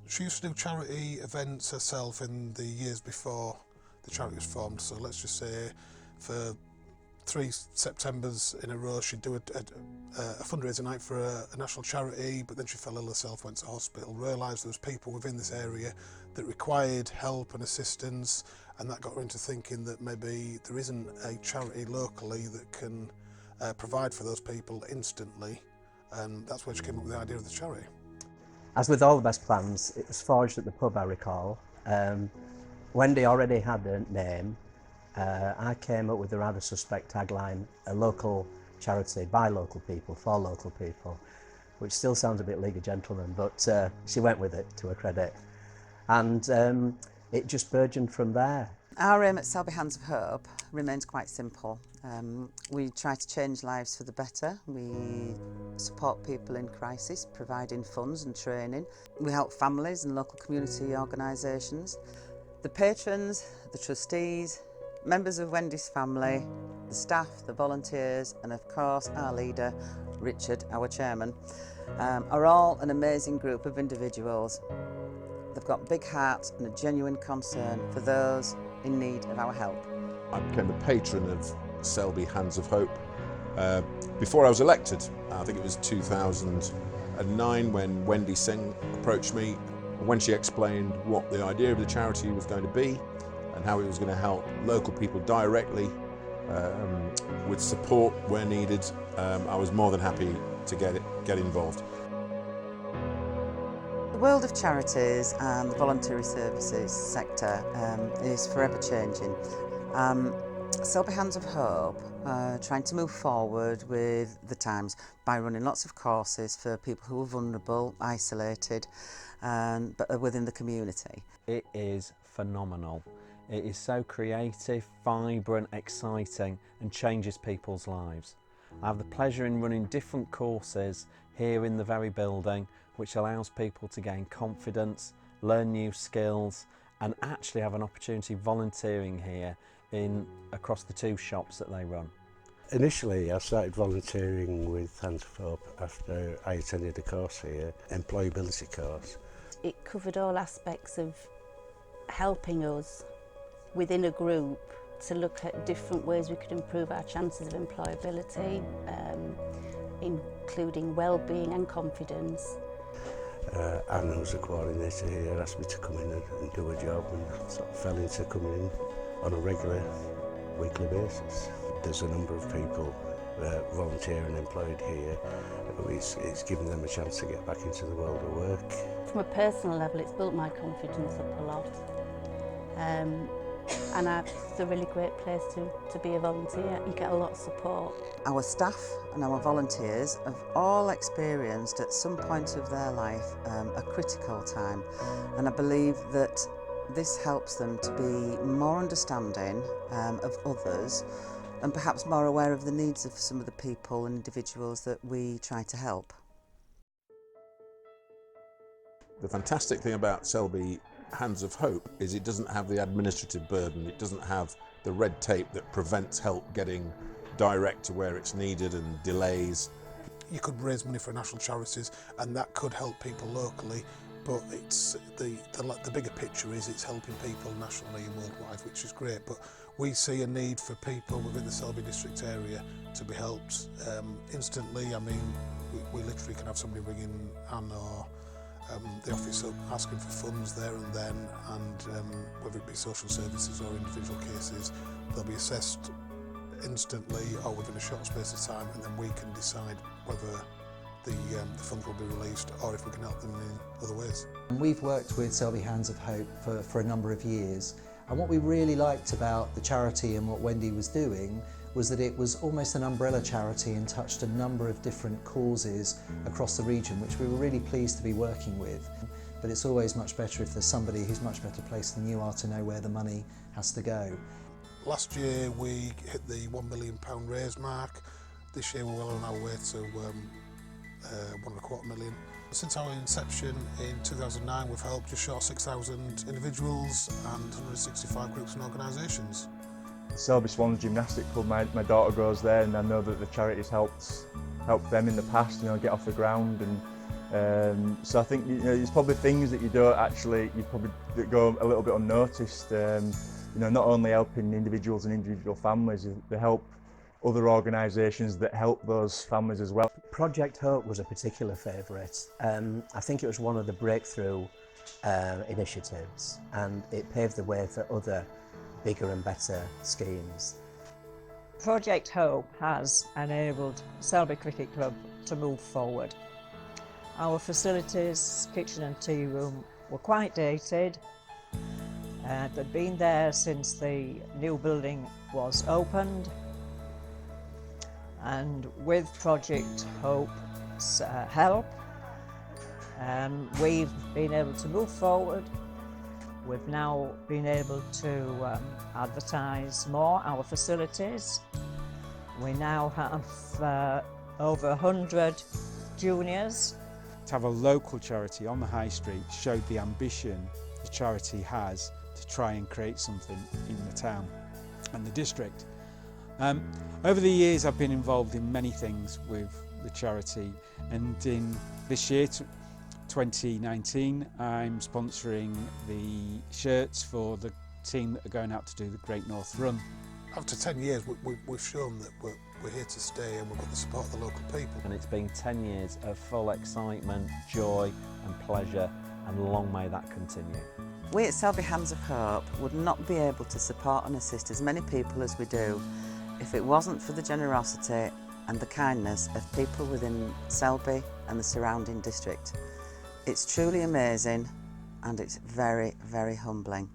She used to do charity events herself in the years before the charity was formed, so let's just say for 3 Septembers in a row she'd do a fundraiser night for a national charity, but then she fell ill herself, went to hospital, realised there was people within this area that required help and assistance, and that got her into thinking that maybe there isn't a charity locally that can provide for those people instantly, and that's where she came up with the idea of the charity. As with all the best plans, it was forged at the pub, I recall. Wendy already had a name. I came up with a rather suspect tagline, a local charity by local people, for local people, which still sounds a bit League of Gentlemen, but she went with it, to her credit. And it just burgeoned from there. Our aim at Selby Hands of Hope remains quite simple. We try to change lives for the better. We support people in crisis, providing funds and training. We help families and local community organisations. The patrons, the trustees, members of Wendy's family, the staff, the volunteers, and of course our leader, Richard, our chairman, are all an amazing group of individuals. They've got big hearts and a genuine concern for those in need of our help. I became a patron of Selby Hands of Hope before I was elected. I think it was 2009 when Wendy Singh approached me, when she explained what the idea of the charity was going to be and how it was going to help local people directly with support where needed. I was more than happy to get involved. The world of charities and the voluntary services sector is forever changing. Selby Hands of Hope are trying to move forward with the times by running lots of courses for people who are vulnerable, isolated, but are within the community. It is phenomenal. It is so creative, vibrant, exciting, and changes people's lives. I have the pleasure in running different courses here in the very building, which allows people to gain confidence, learn new skills, and actually have an opportunity volunteering here across the 2 shops that they run. Initially, I started volunteering with Hands of Hope after I attended a course here, employability course. It covered all aspects of helping us within a group to look at different ways we could improve our chances of employability, including well-being and confidence. Anna, who's a coordinator here, asked me to come in and do a job, and sort of fell into coming in on a regular weekly basis. There's a number of people volunteer and employed here. It's given them a chance to get back into the world of work. From a personal level, it's built my confidence up a lot. And it's a really great place to be a volunteer. You get a lot of support. Our staff and our volunteers have all experienced at some point of their life a critical time, and I believe that this helps them to be more understanding of others and perhaps more aware of the needs of some of the people and individuals that we try to help. The fantastic thing about Selby Hands of Hope is it doesn't have the administrative burden, it doesn't have the red tape that prevents help getting direct to where it's needed and delays. You could raise money for national charities and that could help people locally, but it's the bigger picture is it's helping people nationally and worldwide, which is great. But we see a need for people within the Selby district area to be helped instantly. I mean, we literally can have somebody ringing Anne or the office up asking for funds there and then, and whether it be social services or individual cases, they'll be assessed instantly or within a short space of time, and then we can decide whether the funds will be released or if we can help them in other ways. We've worked with Selby Hands of Hope for a number of years, and what we really liked about the charity and what Wendy was doing was that it was almost an umbrella charity and touched a number of different causes across the region, which we were really pleased to be working with. But it's always much better if there's somebody who's much better placed than you are to know where the money has to go. Last year we hit the £1 million raise mark. This year we're well on our way to £1.25 million. Since our inception in 2009, we've helped just short of 6,000 individuals and 165 groups and organisations. Selby Swans Gymnastic Club, my daughter goes there, and I know that the charity's helped them in the past, get off the ground, and So I think there's probably things that you don't actually, that go a little bit unnoticed. Not only helping individuals and individual families, they help other organisations that help those families as well. Project Hope was a particular favourite. I think it was one of the breakthrough initiatives, and it paved the way for other bigger and better schemes. Project Hope has enabled Selby Cricket Club to move forward. Our facilities, kitchen and tea room, were quite dated. They'd been there since the new building was opened, and with Project Hope's help, we've been able to move forward. We've now been able to advertise more our facilities. We now have over 100 juniors. To have a local charity on the high street showed the ambition the charity has to try and create something in the town and the district. Over the years I've been involved in many things with the charity, and in this year, 2019, I'm sponsoring the shirts for the team that are going out to do the Great North Run. After 10 years, we've shown that we're here to stay and we've got the support of the local people. And it's been 10 years of full excitement, joy and pleasure, and long may that continue. We at Selby Hands of Hope would not be able to support and assist as many people as we do if it wasn't for the generosity and the kindness of people within Selby and the surrounding district. It's truly amazing, and it's very, very humbling.